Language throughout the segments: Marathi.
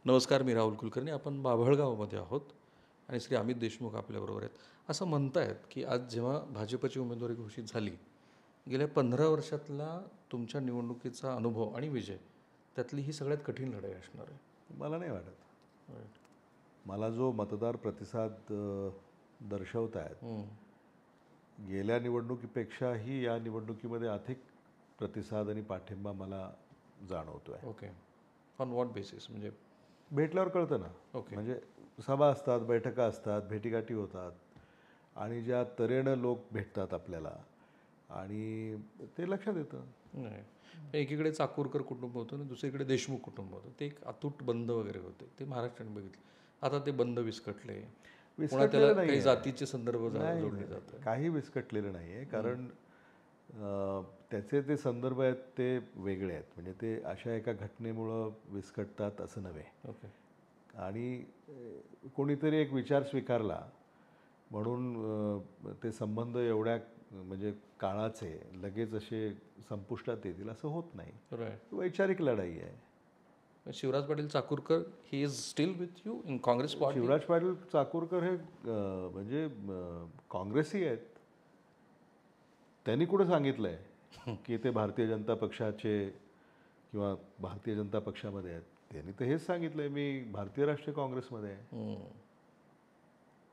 नमस्कार, मी राहुल कुलकर्णी. आपण बाभळगावमध्ये आहोत आणि श्री अमित देशमुख आपल्याबरोबर आहेत. असं म्हणतायत की आज जेव्हा भाजपची उमेदवारी घोषित झाली, गेल्या 15 वर्षातला तुमच्या निवडणुकीचा अनुभव आणि विजय त्यातली ही सगळ्यात कठीण लढाई असणार आहे. मला नाही वाटत. राईट. मला जो मतदार प्रतिसाद दर्शवत आहेत, गेल्या निवडणुकीपेक्षाही या निवडणुकीमध्ये अधिक प्रतिसाद आणि पाठिंबा मला जाणवतो आहे. ओके. On what basis? म्हणजे भेटल्यावर कळतं ना. ओके. म्हणजे सभा असतात, बैठका असतात, भेटीगाठी होतात आणि ज्या तऱ्हेनं लोक भेटतात आपल्याला आणि ते लक्षात येतं. नाही, एकीकडे चाकूरकर कुटुंब होतं आणि दुसरीकडे देशमुख कुटुंब होतं. ते एक अतूट बंध वगैरे होते, ते महाराष्ट्राने बघितले. आता ते बंध विस्कटले. पुन्हा त्याला विस्कटलेलं नाही काही आहे. जातीचे संदर्भ नाही, जोडले जातात. काही विस्कटलेलं नाही आहे. कारण त्याचे ते संदर्भ आहेत ते वेगळे आहेत. म्हणजे ते अशा एका घटनेमुळं विस्कटतात असं नव्हे. ओके. आणि कोणीतरी एक विचार स्वीकारला म्हणून ते संबंध एवढ्या म्हणजे काळाचे लगेच असे संपुष्टात येतील असं होत नाही. राईट. वैचारिक लढाई आहे. Shivraj Patil Chakurkar he is steel with you in Congress party? Shivraj Patil Chakurkar हे म्हणजे काँग्रेसी आहेत. त्यांनी कुठं सांगितलं आहे की ते भारतीय जनता पक्षाचे किंवा भारतीय जनता पक्षामध्ये आहेत. त्यांनी तर हेच सांगितलं आहे मी भारतीय राष्ट्रीय काँग्रेसमध्ये आहे.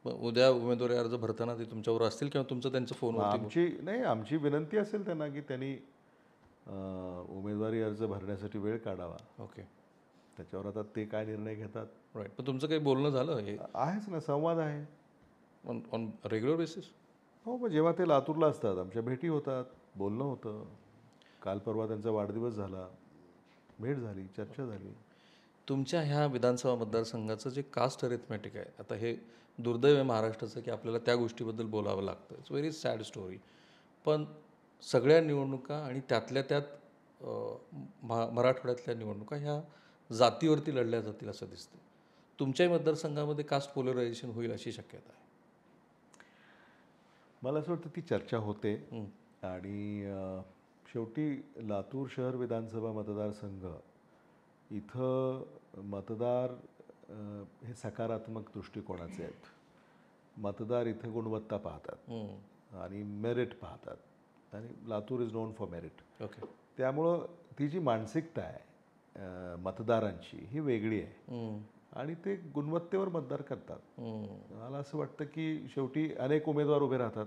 मग उद्या उमेदवारी अर्ज भरताना ते तुमच्यावर असतील किंवा तुमचं त्यांचं फोनवरती? आमची विनंती असेल त्यांना की त्यांनी उमेदवारी अर्ज भरण्यासाठी वेळ काढावा. ओके. त्याच्यावर आता ते काय निर्णय घेतात. राईट. पण तुमचं काही बोलणं झालं हे आहेच ना, संवाद आहे. On regular basis? हो, मग जेव्हा ते लातूरला असतात आमच्या भेटी होतात, बोलणं होतं. काल परवा त्यांचा वाढदिवस झाला, भेट झाली, चर्चा झाली. तुमच्या ह्या विधानसभा मतदारसंघाचं जे कास्ट अरिथमॅटिक आहे, आता हे दुर्दैव आहे महाराष्ट्राचं की आपल्याला त्या गोष्टीबद्दल बोलावं लागतं. It's very sad story. पण सगळ्या निवडणुका आणि त्यातल्या त्यात मराठवाड्यातल्या निवडणुका ह्या जातीवरती लढल्या जातील असं दिसतं. तुमच्याही मतदारसंघामध्ये कास्ट पोलरायझेशन होईल अशी शक्यता आहे? मला असं वाटतं ती चर्चा होते आणि शेवटी लातूर शहर विधानसभा मतदारसंघ इथं मतदार हे सकारात्मक दृष्टिकोनाचे आहेत. मतदार इथं गुणवत्ता पाहतात आणि मेरिट पाहतात आणि Latur is non for merit. Okay. त्यामुळं ती जी मानसिकता आहे मतदारांची ही वेगळी आहे आणि ते गुणवत्तेवर मतदार करतात. मला असं वाटतं की शेवटी अनेक उमेदवार उभे राहतात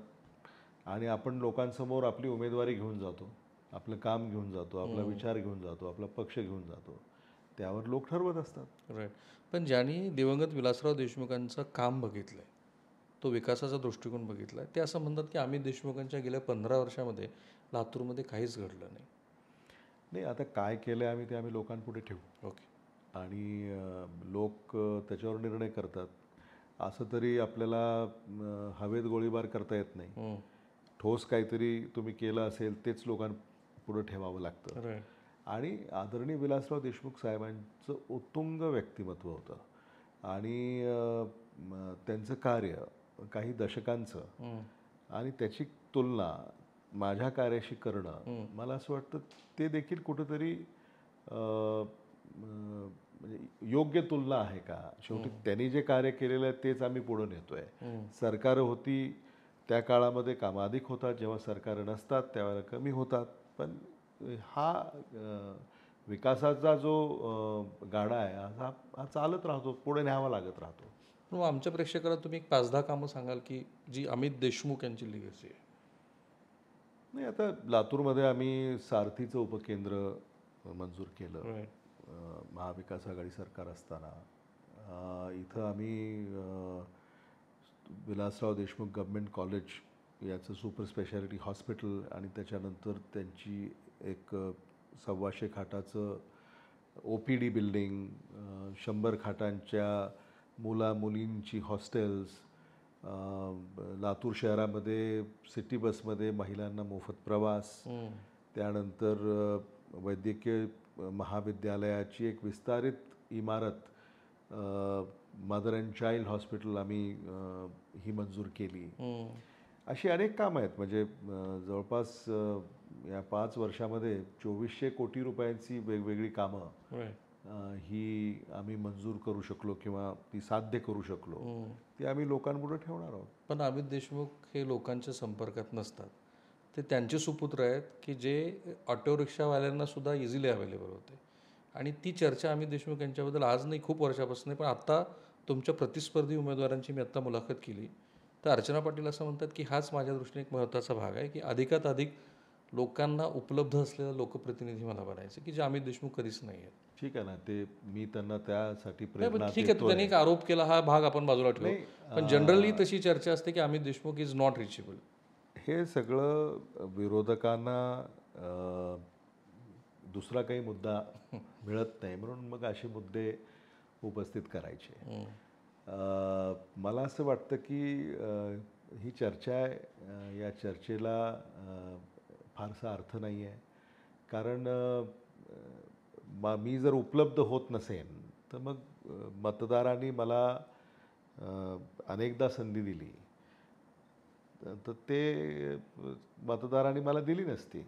आणि आपण लोकांसमोर आपली उमेदवारी घेऊन जातो, आपलं काम घेऊन जातो, आपला विचार घेऊन जातो, आपला पक्ष घेऊन जातो. त्यावर लोक ठरवत असतात. राईट. पण ज्यांनी दिवंगत विलासराव देशमुखांचं काम बघितलं आहे, तो विकासाचा दृष्टिकोन बघितला आहे, ते असं म्हणतात की अमित देशमुखांच्या गेल्या 15 वर्षामध्ये लातूरमध्ये काहीच घडलं नाही. नाही, आता काय केलं आहे आम्ही लोकांपुढे ठेवू. ओके. आणि लोक त्याच्यावर निर्णय करतात. असं तरी आपल्याला हवेत गोळीबार करता येत नाही. ठोस काहीतरी तुम्ही केलं असेल तेच लोकांपुढं ठेवावं लागतं. राईट. आणि आदरणीय विलासराव देशमुख साहेबांचं उत्तुंग व्यक्तिमत्व होतं आणि त्यांचं कार्य काही दशकांचं आणि त्याची तुलना माझ्या कार्याशी करणं मला असं वाटतं ते देखील कुठंतरी म्हणजे योग्य तुलना आहे का. शेवटी त्यांनी जे कार्य केलेलं आहे तेच आम्ही पुढं नेतोय. सरकारं होती त्या काळामध्ये कामं अधिक होतात, जेव्हा सरकारं नसतात त्यावेळेला कमी होतात. पण हा विकासाचा जो गाडा आहे हा चालत राहतो, पुढे न्यावा लागत राहतो. पण मग आमच्या प्रेक्षकाला तुम्ही एक 5-10 कामं सांगाल की जी अमित देशमुख यांची लिगसी आहे? नाही, आता लातूरमध्ये आम्ही सारथीचं उपकेंद्र मंजूर केलं. राईट. महाविकास आघाडी सरकार असताना इथं आम्ही विलासराव देशमुख गव्हर्मेंट कॉलेज याचं सुपर स्पेशालिटी हॉस्पिटल आणि त्याच्यानंतर त्यांची एक 125 खाटाचं OPD बिल्डिंग, 100 खाटांच्या मुला-मुलींची हॉस्टेल्स, लातूर शहरामध्ये सिटी बसमध्ये महिलांना मोफत प्रवास, त्यानंतर वैद्यकीय महाविद्यालयाची एक विस्तारित इमारत मदर अँड चाइल्ड हॉस्पिटल आम्ही ही मंजूर केली. अशी अनेक कामं आहेत. म्हणजे जवळपास या 5 वर्षामध्ये 2400 कोटी रुपयांची वेगवेगळी कामं ही आम्ही मंजूर करू शकलो किंवा ती साध्य करू शकलो, ती आम्ही लोकांपुढे ठेवणार आहोत. पण अमित देशमुख हे लोकांच्या संपर्कात नसतात. ते त्यांचे सुपुत्र आहेत की जे ऑटो रिक्षावाल्यांना सुद्धा इझिली अवेलेबल होते. आणि ती चर्चा अमित देशमुख यांच्याबद्दल आज नाही, खूप वर्षापासून नाही, पण आत्ता तुमच्या प्रतिस्पर्धी उमेदवारांची मी आत्ता मुलाखत केली तर अर्चना पाटील असं म्हणतात की हाच माझ्या दृष्टीने एक महत्त्वाचा भाग आहे की अधिकात अधिक लोकांना उपलब्ध असलेला लोकप्रतिनिधी मला बनायचं की जे अमित देशमुख कधीच नाही आहेत. ठीक आहे ना, ते मी त्यांना त्यासाठी नाही, प्रेरणा पण ठीक आहे, त्यांनी एक आरोप केला, हा भाग आपण बाजूला ठेवू. नाही, पण जनरली तशी चर्चा असते की Amit Deshmukh is not reachable. हे सगळं विरोधकांना दुसरा काही मुद्दा मिळत नाही म्हणून मग असे मुद्दे उपस्थित करायचे. मला असं वाटतं की ही चर्चा आहे, या चर्चेला फारसा अर्थ नाही आहे. कारण मी जर उपलब्ध होत नसेन तर मग मतदारांनी मला अनेकदा संधी दिली तर ते मतदारांनी मला दिली नसती.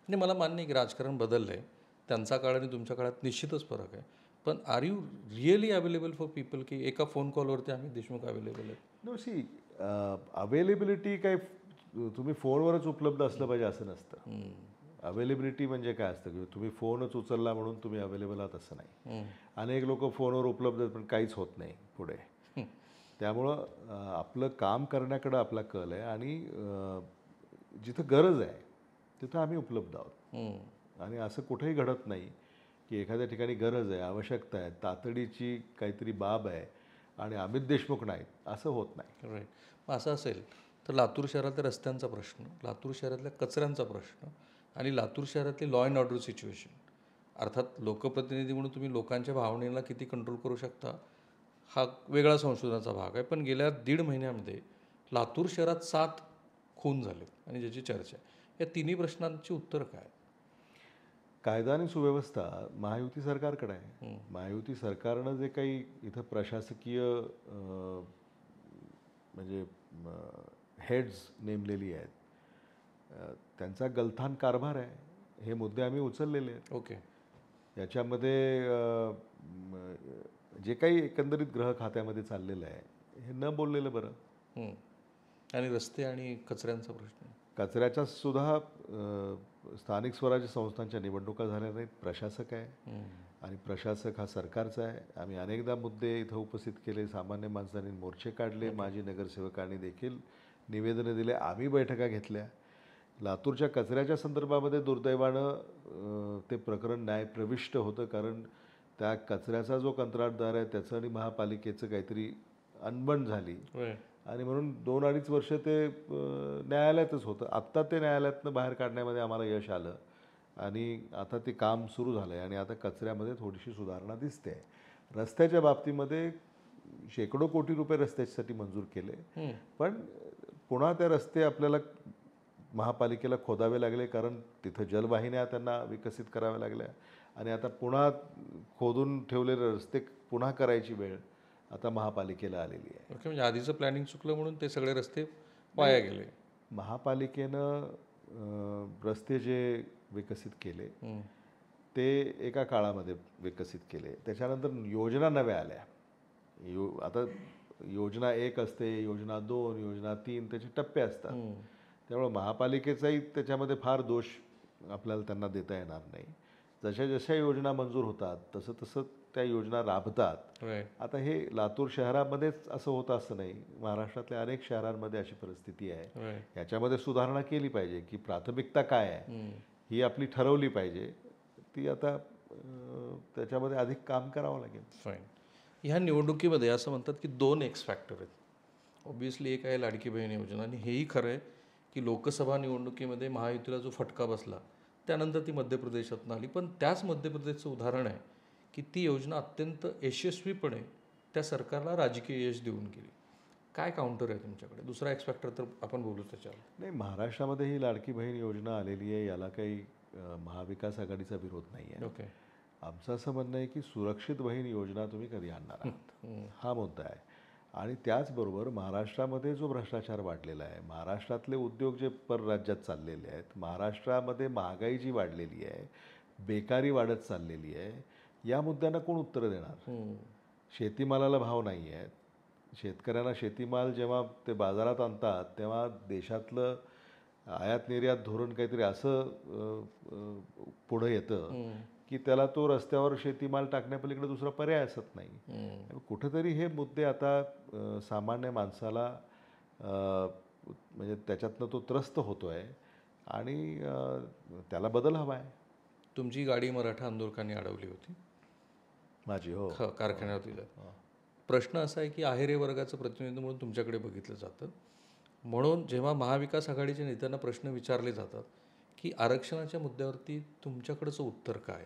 नाही, मला मान्य आहे की राजकारण बदललं आहे, त्यांचा काळ आणि तुमच्या काळात निश्चितच फरक आहे. पण are you really available for people की एका फोन कॉलवरती आम्ही देशमुख अवेलेबल आहे? नो सी, अवेलेबिलिटी काय तुम्ही फोनवरच उपलब्ध असलं पाहिजे असं नसतं. अवेलेबिलिटी म्हणजे काय असतं की तुम्ही फोनच उचलला म्हणून तुम्ही अवेलेबल आहात असं नाही. अनेक लोक फोनवर उपलब्ध आहेत पण काहीच होत नाही पुढे. त्यामुळं आपलं काम करण्याकडं आपला कल आहे आणि जिथं गरज आहे तिथं आम्ही उपलब्ध आहोत. आणि असं कुठेही घडत नाही की एखाद्या ठिकाणी गरज आहे, आवश्यकता आहे, तातडीची काहीतरी बाब आहे आणि अमित देशमुख नाहीत असं होत नाही. राईट. मग असं असेल तर लातूर शहरातल्या रस्त्यांचा प्रश्न, लातूर शहरातल्या कचऱ्यांचा प्रश्न आणि लातूर शहरातली लॉ अँड ऑर्डर सिच्युएशन, अर्थात लोकप्रतिनिधी म्हणून तुम्ही लोकांच्या भावनेला किती कंट्रोल करू शकता हा वेगळा संशोधनाचा भाग आहे. पण गेल्या 1.5 महिन्यामध्ये लातूर शहरात 7 खून झाले आणि ज्याची चर्चा आहे. या तिन्ही प्रश्नांची उत्तर काय? कायदा आणि सुव्यवस्था महायुती सरकारकडे आहे. महायुती सरकारनं जे काही इथं प्रशासकीय म्हणजे हेड्स नेमलेली आहेत, त्यांचा गलथान कारभार आहे. हे मुद्दे आम्ही उचललेले आहेत. ओके. याच्यामध्ये जे काही एकंदरीत गृह खात्यामध्ये चाललेलं आहे हे न बोललेलं बरं. आणि रस्ते आणि कचऱ्यांचा प्रश्न, कचऱ्याच्या सुद्धा स्थानिक स्वराज्य संस्थांच्या निवडणुका झाल्या नाहीत. प्रशासक आहे आणि प्रशासक हा सरकारचा आहे. आम्ही अनेकदा मुद्दे इथं उपस्थित केले, सामान्य माणसांनी मोर्चे काढले, माजी नगरसेवकांनी देखील निवेदनं दिले, आम्ही बैठका घेतल्या. लातूरच्या कचऱ्याच्या संदर्भामध्ये दुर्दैवानं ते प्रकरण न्यायप्रविष्ट होतं. कारण त्या कचऱ्याचा जो कंत्राटदार आहे त्याचं आणि महापालिकेचं काहीतरी अनबन झाली आणि म्हणून 2-2.5 वर्ष ते न्यायालयातच होतं. आत्ता ते न्यायालयातनं बाहेर काढण्यामध्ये आम्हाला यश आलं आणि आता ते काम सुरू झालं आहे आणि आता कचऱ्यामध्ये थोडीशी सुधारणा दिसते. रस्त्याच्या बाबतीमध्ये शेकडो कोटी रुपये रस्त्यासाठी मंजूर केले, पण पुन्हा ते रस्ते आपल्याला महापालिकेला खोदावे लागले कारण तिथं जलवाहिन्या त्यांना विकसित कराव्या लागल्या आणि आता पुन्हा खोदून ठेवलेले रस्ते पुन्हा करायची वेळ आता महापालिकेला आलेली आहे. ओके. म्हणजे आधीचं प्लॅनिंग चुकलं म्हणून ते सगळे रस्ते वाया गेले. महापालिकेनं रस्ते जे विकसित केले ते एका काळामध्ये विकसित केले, त्याच्यानंतर योजना नव्या आल्या. आता योजना 1 असते, योजना 2, योजना 3, त्याचे टप्पे असतात. त्यामुळे महापालिकेचाही त्याच्यामध्ये फार दोष आपल्याला त्यांना देता येणार नाही. जशा जशा योजना मंजूर होतात तसं तसं त्या योजना राबतात. आता हे लातूर शहरामध्येच असं होतं असं नाही, महाराष्ट्रातल्या अनेक शहरांमध्ये अशी परिस्थिती आहे. याच्यामध्ये सुधारणा केली पाहिजे की प्राथमिकता काय आहे ही आपली ठरवली पाहिजे. ती आता त्याच्यामध्ये अधिक काम करावं लागेल. फाईन. ह्या निवडणुकीमध्ये असं म्हणतात की 2 एक्स फॅक्टर आहेत. ऑब्व्हियसली एक आहे लाडकी बहीण योजना आणि हेही खरं आहे की लोकसभा निवडणुकीमध्ये महायुतीला जो फटका बसला त्यानंतर ती मध्य प्रदेशातून आली. पण त्याच मध्य प्रदेशचं उदाहरण आहे की ती योजना अत्यंत यशस्वीपणे त्या सरकारला राजकीय यश देऊन गेली. काय काउंटर आहे तुमच्याकडे? दुसरा एक्स फॅक्टर तर आपण बोलू त्याच्यावर. नाही, महाराष्ट्रामध्ये ही लाडकी बहीण योजना आलेली आहे, याला काही महाविकास आघाडीचा विरोध नाही आहे. ओके. आमचं असं म्हणणं आहे की सुरक्षित बहीण योजना तुम्ही कधी आणणार आहात हा मुद्दा आहे. आणि त्याचबरोबर महाराष्ट्रामध्ये जो भ्रष्टाचार वाढलेला आहे, महाराष्ट्रातले उद्योग जे परराज्यात चाललेले आहेत, महाराष्ट्रामध्ये महागाई जी वाढलेली आहे, बेकारी वाढत चाललेली आहे, या मुद्द्यांना कोण उत्तरं देणार? शेतीमालाला भाव नाही आहेत. शेतकऱ्यांना शेतीमाल जेव्हा ते बाजारात आणतात तेव्हा देशातलं आयात निर्यात धोरण काहीतरी असं पुढं येतं की त्याला तो रस्त्यावर शेतीमाल टाकण्यापलीकडे दुसरा पर्याय असत नाही. कुठेतरी हे मुद्दे आता सामान्य माणसाला म्हणजे त्याच्यातनं तो त्रस्त होतोय आणि त्याला बदल हवा आहे. तुमची गाडी मराठा आंदोलकांनी अडवली होती माझी हो कारखान्यावरती प्रश्न असा आहे की आहेरे वर्गाचं प्रतिनिधित्व म्हणून तुमच्याकडे बघितलं जातं. म्हणून जेव्हा महाविकास आघाडीच्या नेत्यांना प्रश्न विचारले जातात की आरक्षणाच्या मुद्द्यावरती तुमच्याकडचं उत्तर काय,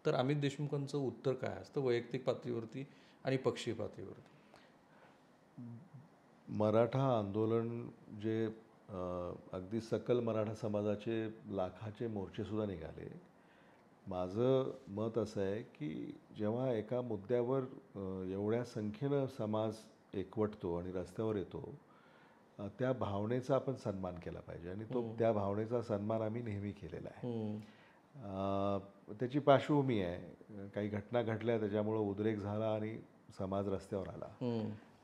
तर अमित देशमुखांचं उत्तर काय असतं वैयक्तिक पातळीवरती आणि पक्षीय पातळीवरती? मराठा आंदोलन जे अगदी सकल मराठा समाजाचे लाखाचे मोर्चेसुद्धा निघाले. माझं मत असं आहे की जेव्हा एका मुद्द्यावर एवढ्या संख्येनं समाज एकवटतो आणि रस्त्यावर येतो, त्या भावनेचा आपण सन्मान केला पाहिजे आणि त्या भावनेचा सन्मान आम्ही नेहमी केलेला आहे. त्याची पार्श्वभूमी आहे, काही घटना घडल्या त्याच्यामुळं उद्रेक झाला आणि समाज रस्त्यावर आला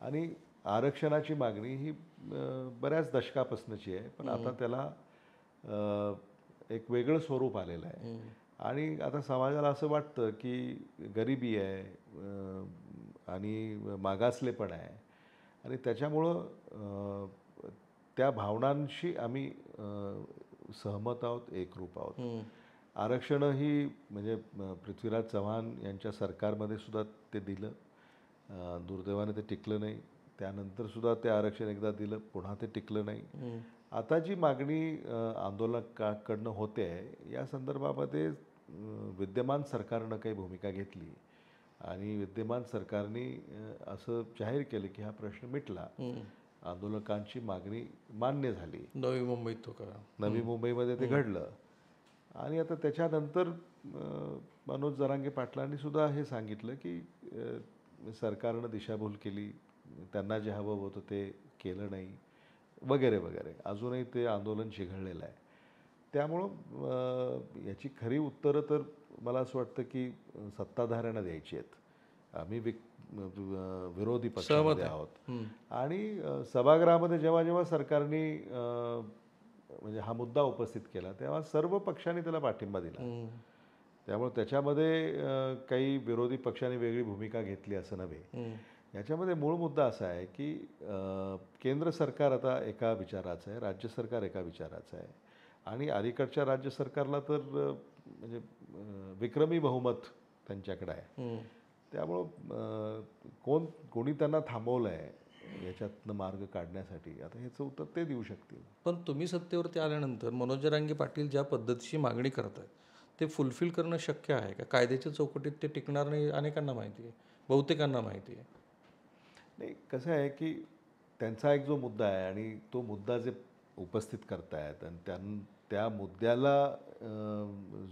आणि आरक्षणाची मागणी ही बऱ्याच दशकापासूनची आहे, पण आता त्याला एक वेगळं स्वरूप आलेलं आहे आणि आता समाजाला असं वाटतं की गरिबी आहे आणि मागासलेपण आहे आणि त्याच्यामुळं त्या भावनांशी आम्ही सहमत आहोत, एकरूप आहोत. आरक्षणही म्हणजे पृथ्वीराज चव्हाण यांच्या सरकारमध्ये सुद्धा ते दिलं, दुर्दैवाने ते टिकलं नाही. त्यानंतरसुद्धा ते आरक्षण एकदा दिलं, पुन्हा ते टिकलं नाही. आता जी मागणी आंदोलकाकडनं होते आहे या संदर्भामध्ये विद्यमान सरकारनं काही भूमिका घेतली आणि विद्यमान सरकारने असं जाहीर केलं की हा प्रश्न मिटला, आंदोलकांची मागणी मान्य झाली. नवी मुंबईत तो का नवी मुंबईमध्ये ते घडलं आणि आता त्याच्यानंतर मनोज जरांगे पाटलांनी सुद्धा हे सांगितलं की सरकारनं दिशाभूल केली, त्यांना जे हवं होतं ते केलं नाही वगैरे वगैरे. अजूनही ते आंदोलन चिघळलेलं आहे. त्यामुळं याची खरी उत्तरं तर मला असं वाटतं की सत्ताधाऱ्यांना द्यायची आहेत. आम्ही विरोधी पक्षामध्ये आहोत आणि सभागृहामध्ये जेव्हा जेव्हा सरकारने म्हणजे हा मुद्दा उपस्थित केला तेव्हा सर्व पक्षांनी त्याला पाठिंबा दिला. त्यामुळे त्याच्यामध्ये काही विरोधी पक्षांनी वेगळी भूमिका घेतली असं नव्हे. याच्यामध्ये मूळ मुद्दा असा आहे की केंद्र सरकार आता एका विचाराचं आहे, राज्य सरकार एका विचाराचं आहे आणि अलीकडच्या राज्य सरकारला तर म्हणजे विक्रमी बहुमत त्यांच्याकडे आहे. त्यामुळं कोणी त्यांना थांबवलं आहे याच्यातनं मार्ग काढण्यासाठी, आता ह्याचं उत्तर ते देऊ शकतील. पण तुम्ही सत्तेवरती आल्यानंतर मनोज जरांगे पाटील ज्या पद्धतीची मागणी करत आहेत ते फुलफिल करणं शक्य आहे का? कायद्याच्या चौकटीत ते टिकणार नाही अनेकांना माहिती आहे, बहुतेकांना माहिती आहे. नाही, कसं आहे की त्यांचा एक जो मुद्दा आहे आणि तो मुद्दा जे उपस्थित करतायत आणि त्या मुद्द्याला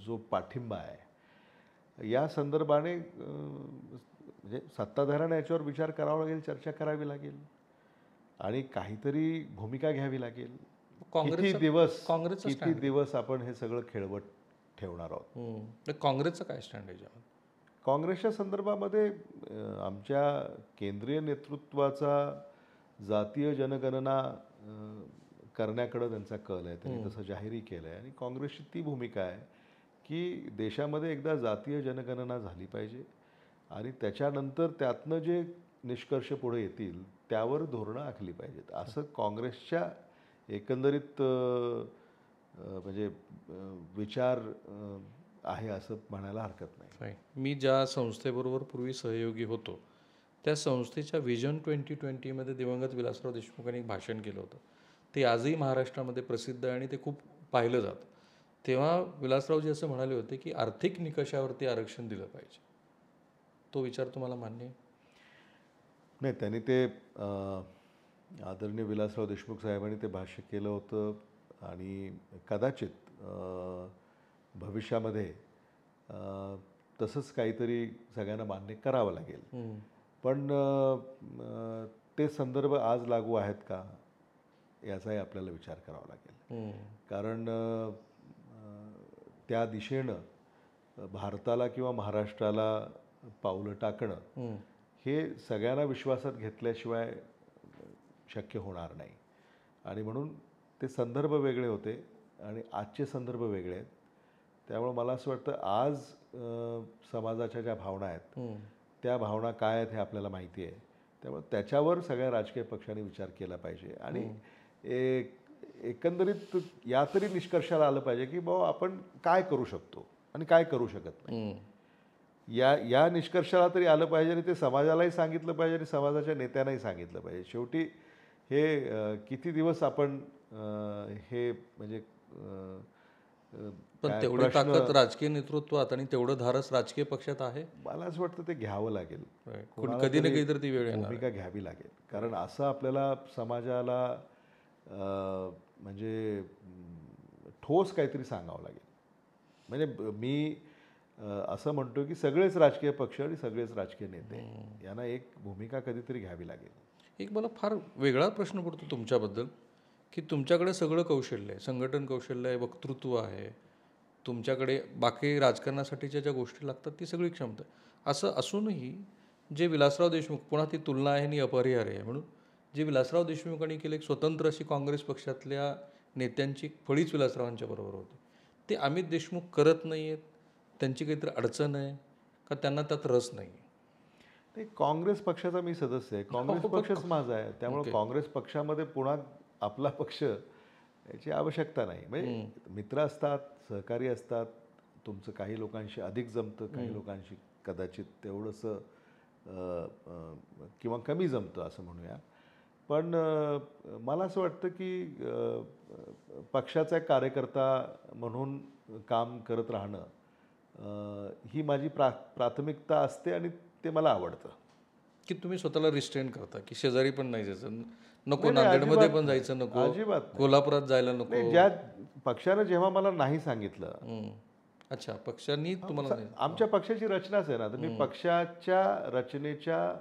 जो पाठिंबा आहे या संदर्भाने म्हणजे सत्ताधाऱ्यांना याच्यावर विचार करावा लागेल, चर्चा करावी लागेल आणि काहीतरी भूमिका घ्यावी लागेल. किती दिवस आपण हे सगळं खेळवत ठेवणार आहोत? काँग्रेसचं काय स्टँड आहे याच्यावर? काँग्रेसच्या संदर्भामध्ये आमच्या केंद्रीय नेतृत्वाचा जातीय जनगणना करण्याकडं त्यांचा कल आहे, त्यांनी तसं जाहीरही केलं आहे आणि काँग्रेसची ती भूमिका आहे की देशामध्ये एकदा जातीय जनगणना झाली पाहिजे आणि त्याच्यानंतर त्यातनं जे निष्कर्ष पुढे येतील त्यावर धोरणं आखली पाहिजेत, असं काँग्रेसच्या एकंदरीत म्हणजे विचार आहे असं म्हणायला हरकत नाही. मी ज्या संस्थेबरोबर पूर्वी सहयोगी होतो त्या संस्थेच्या विजन 2020मध्ये दिवंगत विलासराव देशमुखांनी एक भाषण केलं होतं. ते आजही महाराष्ट्रामध्ये प्रसिद्ध आहे आणि ते खूप पाहिलं जातं. तेव्हा विलासरावजी असं म्हणाले होते की आर्थिक निकषावरती आरक्षण दिलं पाहिजे. तो विचार तुम्हाला मान्य आहे? नाही, त्यांनी ते आदरणीय विलासराव देशमुख साहेबांनी ते भाष्य केलं होतं आणि कदाचित भविष्यामध्ये तसंच काहीतरी सगळ्यांना मान्य करावं लागेल. पण ते संदर्भ आज लागू आहेत का याचाही आपल्याला विचार करावा लागेल. कारण त्या दिशेनं भारताला किंवा महाराष्ट्राला पावलं टाकणं हे सगळ्यांना विश्वासात घेतल्याशिवाय शक्य होणार नाही. आणि म्हणून ते संदर्भ वेगळे होते आणि आजचे संदर्भ वेगळे आहेत. त्यामुळे मला असं वाटतं आज समाजाच्या ज्या भावना आहेत त्या भावना काय आहेत हे आपल्याला माहिती आहे. त्यामुळे त्याच्यावर सगळ्या राजकीय पक्षांनी विचार केला पाहिजे आणि एकंदरीत या तरी निष्कर्षाला आलं पाहिजे की बाबा आपण काय करू शकतो आणि काय करू शकत नाही. या निष्कर्षाला तरी आलं पाहिजे आणि ते समाजालाही सांगितलं पाहिजे आणि समाजाच्या नेत्यांनाही सांगितलं पाहिजे. शेवटी हे किती दिवस आपण हे म्हणजे पण तेवढी ताकद राजकीय नेतृत्वात आणि तेवढं धारस राजकीय पक्षात आहे. मला असं वाटतं ते घ्यावं लागेल. कधी ना कधी तर ती वेळ येणार. भूमिका घ्यावी लागेल. कारण असं आपल्याला समाजाला म्हणजे ठोस काहीतरी सांगावं लागेल. म्हणजे मी असं म्हणतो की सगळेच राजकीय पक्ष आणि सगळेच राजकीय नेते यांना एक भूमिका कधीतरी घ्यावी लागेल. एक मला फार वेगळा प्रश्न पडतो तुमच्याबद्दल की तुमच्याकडे सगळं कौशल्य आहे, संघटन कौशल्य आहे, वक्तृत्व आहे, तुमच्याकडे बाकी राजकारणासाठीच्या ज्या गोष्टी लागतात ती सगळी क्षमता आहे. असं असूनही जे विलासराव देशमुख, पुन्हा ती तुलना आहे आणि अपरिहार्य आहे, म्हणून जे विलासराव देशमुखांनी केले एक स्वतंत्र अशी काँग्रेस पक्षातल्या नेत्यांची फळीच विलासरावांच्या बरोबर होती. ते अमित देशमुख करत नाही आहेत, त्यांची काहीतरी अडचण आहे का त्यांना त्यात रस नाही आहे? नाही, काँग्रेस पक्षाचा मी सदस्य आहे. काँग्रेस पक्षच माझा आहे. त्यामुळे काँग्रेस पक्षामध्ये पुन्हा आपला पक्ष याची आवश्यकता नाही. म्हणजे मित्र असतात, सहकारी असतात, तुमचं काही लोकांशी अधिक जमतं, काही लोकांशी कदाचित तेवढंसं किंवा कमी जमतं असं म्हणूया. पण मला असं वाटतं की पक्षाचा एक कार्यकर्ता म्हणून काम करत राहणं ही माझी प्राथमिकता असते आणि ते मला आवडतं. की तुम्ही स्वतःला रिस्ट्रेन करता की शेजारी पण नाही जायचं, नको नांदेडमध्ये पण जायचं नको, अजिबात कोल्हापुरात जायला नको? नाही, ज्या पक्षानं जेव्हा मला नाही सांगितलं. अच्छा, पक्षांनी तुम्हाला नाही. आमच्या पक्षाची रचनाच आहे ना, तर मी पक्षाच्या रचनेच्या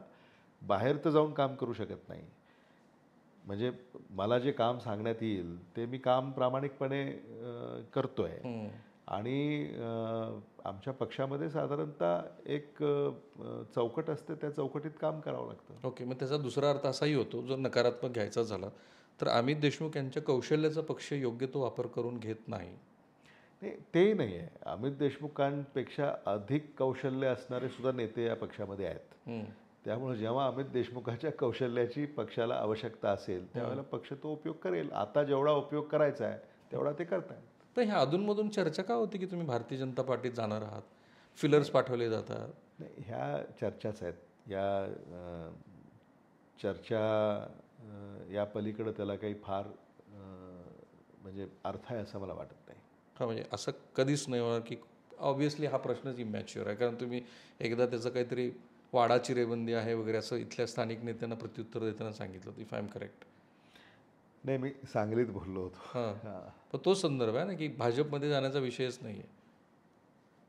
बाहेर तर जाऊन काम करू शकत नाही. म्हणजे मला जे काम सांगण्यात येईल ते मी काम प्रामाणिकपणे करतोय. आणि आमच्या पक्षामध्ये साधारणतः एक चौकट असते, त्या चौकटीत काम करावं लागतं. ओके, मग त्याचा दुसरा अर्थ असाही होतो, जो नकारात्मक घ्यायचा झाला तर अमित देशमुख यांच्या कौशल्याचा पक्ष योग्य तो वापर करून घेत नाही. नाही, तेही नाही आहे. अमित देशमुखांपेक्षा अधिक कौशल्य असणारे सुद्धा नेते या पक्षामध्ये आहेत. त्यामुळे जेव्हा अमित देशमुखांच्या कौशल्याची पक्षाला आवश्यकता असेल त्यावेळेला पक्ष तो उपयोग करेल. आता जेवढा उपयोग करायचा आहे तेवढा ते करतायत. तर ह्या अधूनमधून चर्चा का होती की तुम्ही भारतीय जनता पार्टीत जाणार आहात, फिलर्स पाठवले जातात? नाही, ह्या चर्चाच आहेत. या चर्चा या पलीकडे त्याला काही फार म्हणजे अर्थ आहे असं मला वाटत नाही. हा, म्हणजे असं कधीच नाही होणार की ऑब्व्हियसली हा प्रश्नच इमॅच्युअर आहे, कारण तुम्ही एकदा त्याचं काहीतरी वाडा चिरेबंदी आहे वगैरे असं इथल्या स्थानिक नेत्यांना प्रत्युत्तर देताना सांगितलं होतं, इफ आय एम करेक्ट. नाही, मी सांगलीत बोललो होतो. हां, पण तो संदर्भ आहे ना की भाजपमध्ये जाण्याचा विषयच नाही आहे.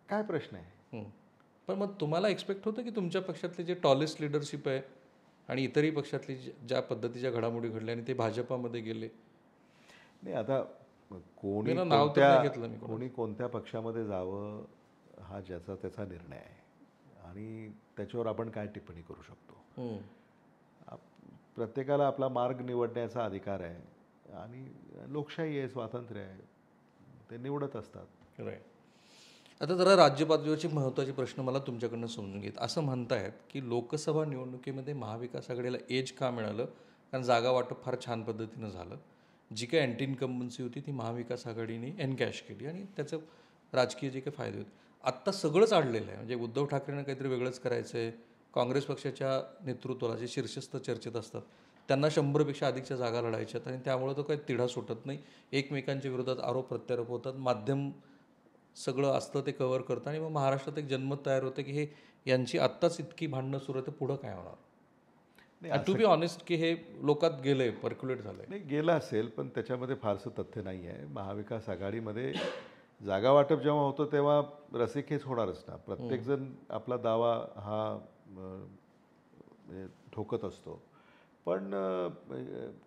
काय प्रश्न आहे? पण मग तुम्हाला एक्सपेक्ट होतं की तुमच्या पक्षातले जे टॉलेस्ट लिडरशिप आहे आणि इतरही पक्षातली ज्या पद्धतीच्या घडामोडी घडल्या आणि ते भाजपामध्ये गेले? नाही, आता कोणी नाव तर नाही घेतलं मी. कोणी कोणत्या पक्षामध्ये जावं हा ज्याचा त्याचा निर्णय आहे आणि त्याच्यावर आपण काय टिप्पणी करू शकतो. प्रत्येकाला आपला मार्ग निवडण्याचा अधिकार आहे आणि लोकशाही आहे, स्वातंत्र्य आहे, ते निवडत असतात. राईट. आता जरा राज्य पातळीवरची महत्त्वाचे प्रश्न मला तुमच्याकडनं समजून घेत. असं म्हणतायत की लोकसभा निवडणुकीमध्ये महाविकास आघाडीला एज का मिळालं? कारण जागा वाटप फार छान पद्धतीनं झालं. जी काही अँटी इन्कम्बन्सी होती ती महाविकास आघाडीने एनकॅश केली आणि त्याचं राजकीय जे काही फायदे होते आत्ता सगळंच अडलेलं आहे. म्हणजे उद्धव ठाकरेंना काहीतरी वेगळंच करायचं आहे, काँग्रेस पक्षाच्या नेतृत्वाला जे शीर्षस्थ चर्चेत असतात त्यांना 100पेक्षा अधिकच्या जागा लढायच्यात आणि त्यामुळे तो काही तिढा सुटत नाही, एकमेकांच्या विरोधात आरोप प्रत्यारोप होतात, माध्यम सगळं असतं ते कव्हर करतं आणि मग महाराष्ट्रात एक जनमत तयार होतं की हे यांची आत्ताच इतकी भांडणं सुरू आहे तर पुढं काय होणार? टू बी ऑनेस्ट की हे लोकात गेलंय, पर्क्युलेट झालंय. नाही, गेलं असेल पण त्याच्यामध्ये फारसं तथ्य नाही आहे. महाविकास आघाडीमध्ये जागा वाटप जेव्हा होतं तेव्हा रसिकेच होणारच ना. प्रत्येकजण आपला दावा हा म्हणजे ठोकत असतो. पण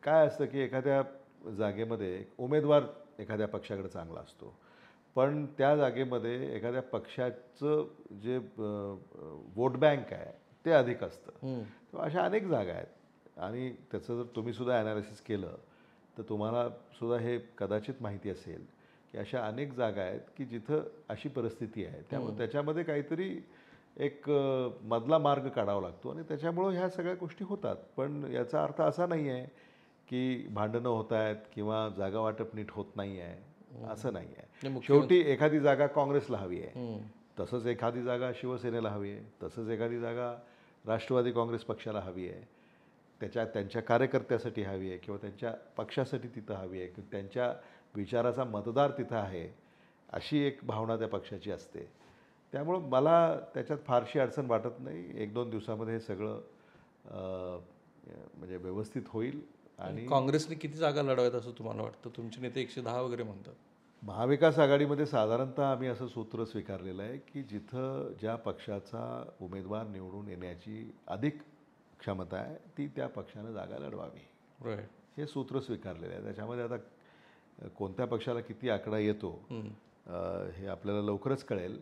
काय असतं की एखाद्या जागेमध्ये उमेदवार एखाद्या पक्षाकडे चांगला असतो, पण त्या जागेमध्ये एखाद्या पक्षाचं जे वोट बँक आहे ते अधिक असतं. तर अशा अनेक जागा आहेत आणि त्याचं जर तुम्ही सुद्धा ॲनालिसिस केलं तर तुम्हाला सुद्धा हे कदाचित माहिती असेल की अशा अनेक जागा आहेत की जिथं अशी परिस्थिती आहे. त्यामुळे त्याच्यामध्ये काहीतरी एक मधला मार्ग काढावा लागतो आणि त्याच्यामुळं ह्या सगळ्या गोष्टी होतात. पण याचा अर्थ असा नाही आहे की भांडणं होत आहेत किंवा जागा वाटप नीट होत नाही आहे, असं नाही आहे. शेवटी एखादी जागा काँग्रेसला हवी आहे, तसंच एखादी जागा शिवसेनेला हवी आहे, तसंच एखादी जागा राष्ट्रवादी काँग्रेस पक्षाला हवी आहे, त्यांच्या कार्यकर्त्यासाठी हवी आहे किंवा त्यांच्या पक्षासाठी तिथं हवी आहे किंवा त्यांच्या विचाराचा मतदार तिथं आहे, अशी एक भावना त्या पक्षाची असते. त्यामुळं मला त्याच्यात फारशी अडचण वाटत नाही. 1-2 दिवसामध्ये हे सगळं म्हणजे व्यवस्थित होईल. आणि काँग्रेसने किती जागा लढवायत असं तुम्हाला वाटतं? तुमचे नेते 110 वगैरे म्हणतात. महाविकास आघाडीमध्ये साधारणतः आम्ही असं सूत्र स्वीकारलेलं आहे की जिथं ज्या पक्षाचा उमेदवार निवडून येण्याची अधिक क्षमता आहे ती त्या पक्षानं जागा लढवावी, राईट. हे सूत्र स्वीकारलेलं आहे. त्याच्यामध्ये आता कोणत्या पक्षाला किती आकडा येतो हे आपल्याला लवकरच कळेल.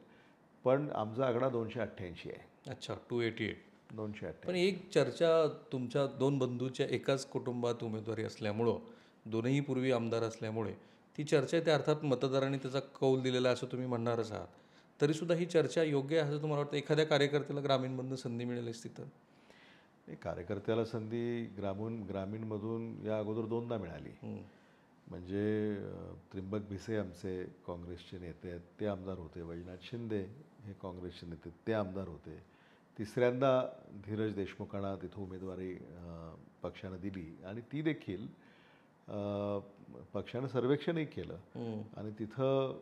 पण आमचा आकडा 288 आहे. अच्छा, 288. 288. पण एक चर्चा तुमच्या दोन बंधूच्या एकाच कुटुंबात उमेदवारी असल्यामुळं, दोनही पूर्वी आमदार असल्यामुळे ती चर्चा त्या अर्थात मतदारांनी त्याचा कौल दिलेला आहे असं तुम्ही म्हणणारच आहात. तरीसुद्धा ही चर्चा योग्य आहे असं तुम्हाला वाटतं? एखाद्या कार्यकर्त्याला ग्रामीणमधून संधी मिळेलच तिथं? नाही, कार्यकर्त्याला संधी ग्रामीणमधून या अगोदर 2दा मिळाली. म्हणजे त्र्यंबक भिसे आमचे काँग्रेसचे नेते आहेत, ते आमदार होते. वैजनाथ शिंदे हे काँग्रेसचे नेते, ते आमदार होते. तिसऱ्यांदा धीरज देशमुखांना तिथं उमेदवारी पक्षानं दिली आणि ती देखील पक्षानं सर्वेक्षणही केलं आणि तिथं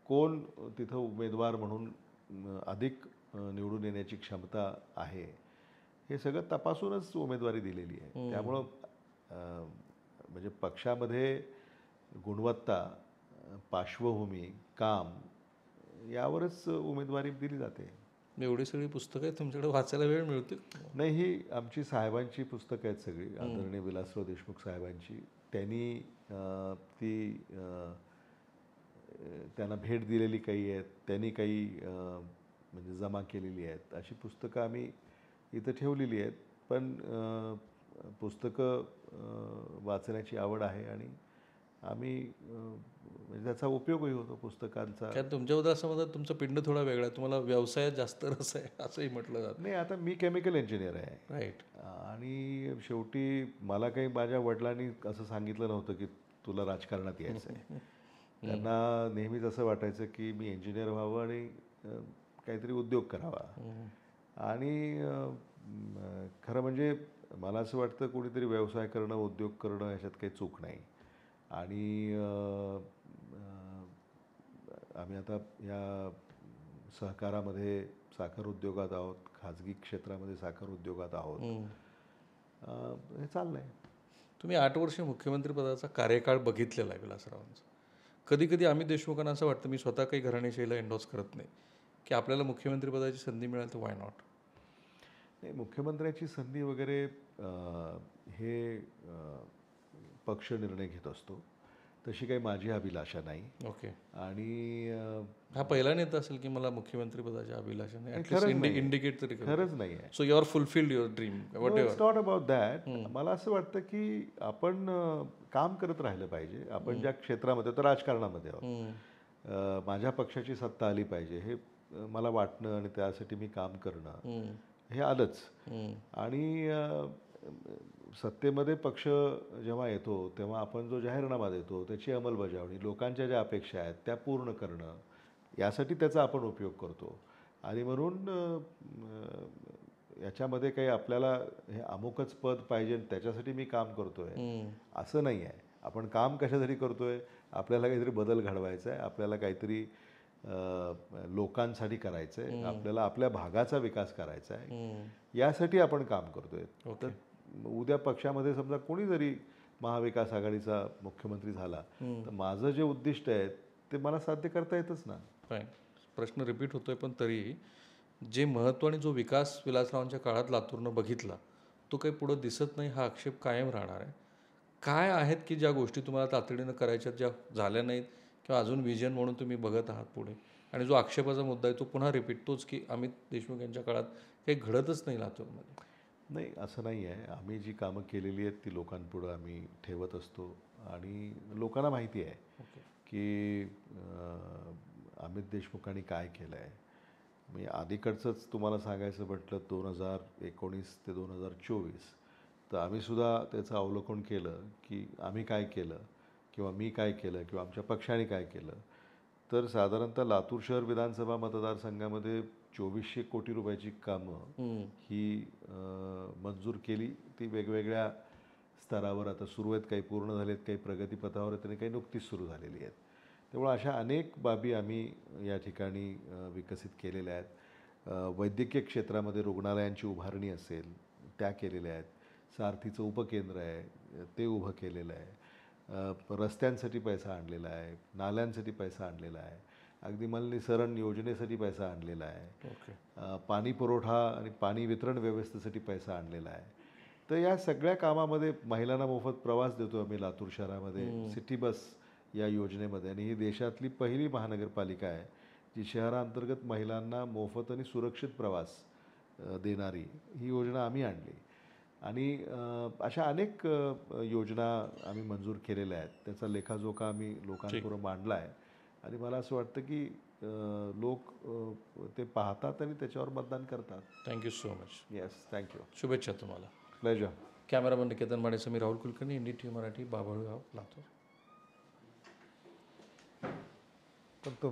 कोण तिथं उमेदवार म्हणून अधिक निवडून येण्याची क्षमता आहे हे सगळं तपासूनच उमेदवारी दिलेली आहे. त्यामुळं म्हणजे पक्षामध्ये गुणवत्ता, पार्श्वभूमी, काम यावरच उमेदवारी दिली जाते. एवढी सगळी पुस्तकं आहेत तुमच्याकडे, वाचायला वेळ मिळते? नाही, ही आमची साहेबांची पुस्तकं आहेत सगळी, आदरणीय विलासराव देशमुख साहेबांची. त्यांनी ती त्यांना भेट दिलेली काही आहेत, त्यांनी काही म्हणजे जमा केलेली आहेत. अशी पुस्तकं आम्ही इथं ठेवलेली आहेत. पण पुस्तकं वाचण्याची आवड आहे आणि आम्ही म्हणजे त्याचा उपयोगही होतो पुस्तकांचा. कारण तुमच्याबद्दल असं म्हणतात तुमचं पिंड थोडा वेगळा आहे, तुम्हाला व्यवसायात जास्त रस आहे असंही म्हटलं जातं. नाही, आता मी केमिकल इंजिनियर आहे. राईट. आणि शेवटी मला काही माझ्या वडिलांनी असं सांगितलं नव्हतं की तुला राजकारणात यायचं आहे. त्यांना नेहमीच असं वाटायचं की मी इंजिनियर व्हावं आणि काहीतरी उद्योग करावा. आणि खरं म्हणजे मला असं वाटतं कोणीतरी व्यवसाय करणं, उद्योग करणं ह्याच्यात काही चूक नाही. आणि आम्ही आता या सहकारामध्ये साखर उद्योगात आहोत, खाजगी क्षेत्रामध्ये साखर उद्योगात आहोत. हे चाललंय. तुम्ही 8 वर्ष मुख्यमंत्रीपदाचा कार्यकाळ बघितलेला आहे विलासरावांचा. कधी कधी अमित देशमुखांना असं वाटतं, मी स्वतः काही घराणेशाहीला एंडॉर्स करत नाही, की आपल्याला मुख्यमंत्रीपदाची संधी मिळाली तर वाय नॉट? नाही, मुख्यमंत्र्याची संधी वगैरे हे पक्ष निर्णय घेत असतो. तशी काही माझी अभिलाषा नाही. ओके. आणि हा पहिला नेता असेल की मला मुख्यमंत्रीपदाची अभिलाषा नाही, खरंच नाही. इंडिकेट तरी खरंच नाही आहे. So you are fulfilled your dream whatever. It's not about that. मला असं वाटतं की आपण काम करत राहिलं पाहिजे. आपण ज्या क्षेत्रामध्ये तर राजकारणामध्ये आहोत, माझ्या पक्षाची सत्ता आली पाहिजे हे मला वाटणं आणि त्यासाठी मी काम करणं हे आलंच. आणि सत्तेमध्ये पक्ष जेव्हा येतो तेव्हा आपण जो जाहीरनामा देतो त्याची अंमलबजावणी, लोकांच्या ज्या अपेक्षा आहेत त्या पूर्ण करणं, यासाठी त्याचा आपण उपयोग करतो. आणि म्हणून याच्यामध्ये काही आपल्याला हे अमुकच पद पाहिजे त्याच्यासाठी मी काम करतोय असं नाही आहे. आपण काम कशासाठी करतोय? आपल्याला काहीतरी बदल घडवायचा आहे, आपल्याला काहीतरी लोकांसाठी करायचं आहे, आपल्याला आपल्या भागाचा विकास करायचा आहे, यासाठी आपण काम करतोय. तर उद्या पक्षामध्ये समजा कोणी जरी महाविकास आघाडीचा मुख्यमंत्री झाला तर माझं जे उद्दिष्ट आहे ते मला साध्य करता येतच ना. फाईन. प्रश्न रिपीट होतोय पण तरी जे महत्त्व आणि जो विकास विलासरावांच्या काळात लातूरनं बघितला तो काही पुढं दिसत नाही, हा आक्षेप कायम राहणार आहे. काय आहेत की ज्या गोष्टी तुम्हाला तातडीनं करायच्यात, ज्या झाल्या नाहीत किंवा अजून विजन म्हणून तुम्ही बघत आहात पुढे? आणि जो आक्षेपाचा मुद्दा आहे तो पुन्हा रिपीट तोच, की अमित देशमुख यांच्या काळात काही घडतच नाही लातूरमध्ये. नाही, असं नाही आहे. आम्ही जी कामं केलेली आहेत ती लोकांपुढं आम्ही ठेवत असतो आणि लोकांना माहिती आहे ओके. की अमित देशमुखांनी काय केलं आहे. मी अलीकडचंच तुम्हाला सांगायचं म्हटलं 2019 ते 2024 तर आम्हीसुद्धा त्याचं अवलोकन केलं की आम्ही काय केलं किंवा मी काय केलं किंवा आमच्या पक्षाने काय केलं. तर साधारणतः लातूर शहर विधानसभा मतदारसंघामध्ये 2400 कोटी रुपयाची कामं ही मंजूर केली. ती वेगवेगळ्या स्तरावर आता सुरू आहेत, काही पूर्ण झालेत, काही प्रगतीपथावर आहेत आणि काही नुकतीच सुरू झालेली आहेत. त्यामुळे अशा अनेक बाबी आम्ही या ठिकाणी विकसित केलेल्या आहेत. वैद्यकीय क्षेत्रामध्ये रुग्णालयांची उभारणी असेल त्या केलेल्या आहेत. सारथीचं उपकेंद्र आहे ते उभं केलेलं आहे. रस्त्यांसाठी पैसा आणलेला आहे, नाल्यांसाठी पैसा आणलेला आहे, अगदी मलनिसरण योजनेसाठी पैसा आणलेला आहे, ओके. पाणी पुरवठा आणि पाणी वितरण व्यवस्थेसाठी पैसा आणलेला आहे. तर या सगळ्या कामामध्ये महिलांना मोफत प्रवास देतो आम्ही लातूर शहरामध्ये सिटी बस या योजनेमध्ये. आणि ही देशातली पहिली महानगरपालिका आहे जी शहरांतर्गत महिलांना मोफत आणि सुरक्षित प्रवास देणारी ही योजना आम्ही आणली. आणि अशा अनेक योजना आम्ही मंजूर केलेल्या आहेत. त्याचा लेखाजोखा आम्ही लोकांपुढं मांडला आहे आणि मला असं वाटतं की लोक ते पाहतात आणि त्याच्यावर मतदान करतात. Thank you so much. Yes, thank you. शुभेच्छा तुम्हाला. प्लेजर. कॅमेरामन निकेतन माडेचं मी राहुल कुलकर्णी, NDTV मराठी, बाभळगाव, लातूर. पण तो